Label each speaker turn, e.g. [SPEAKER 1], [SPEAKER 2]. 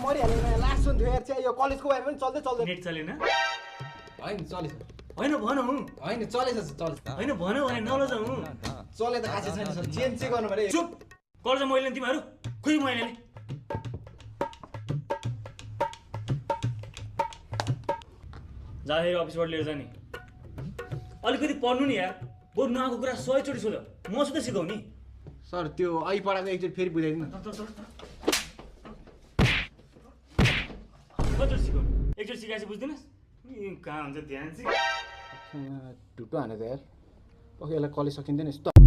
[SPEAKER 1] मरिहाल्यो नयाँ लास्ट हुन्थ्यो यार चाहिँ यो कलेजको वाइफाई पनि चल्दै चल्दैन
[SPEAKER 2] नेट चलेन
[SPEAKER 1] होइन चलेछ
[SPEAKER 2] होइन भनौ
[SPEAKER 1] होइन चलेछ चलेछ
[SPEAKER 2] होइन भनौ भने नलजाऊ
[SPEAKER 1] चले त खासै छैन सर चेन्ज चाहिँ गर्नु पऱ्यो
[SPEAKER 2] चुप कर्जा मैले नि तिमीहरू खोइ मैले जाहेर अफिसबाट लिएर जाने अलिकति पढ्नु नि यार बरु नआएको कुरा 100 चोटि सोध्यो मसित सिकाउने
[SPEAKER 1] सर त्यो अहिले पढाएको एकचोटि फेरि बुझाइदिनु
[SPEAKER 2] कतिचोटि सिकाउने एकचोटि सिकाएपछि बुझ्दैनस् कहाँ हुन्छ ध्यान चाहिँ
[SPEAKER 1] ढुट्टो हाने त यार पक्कै यसलाई कलेज सकिँदैन यस्तो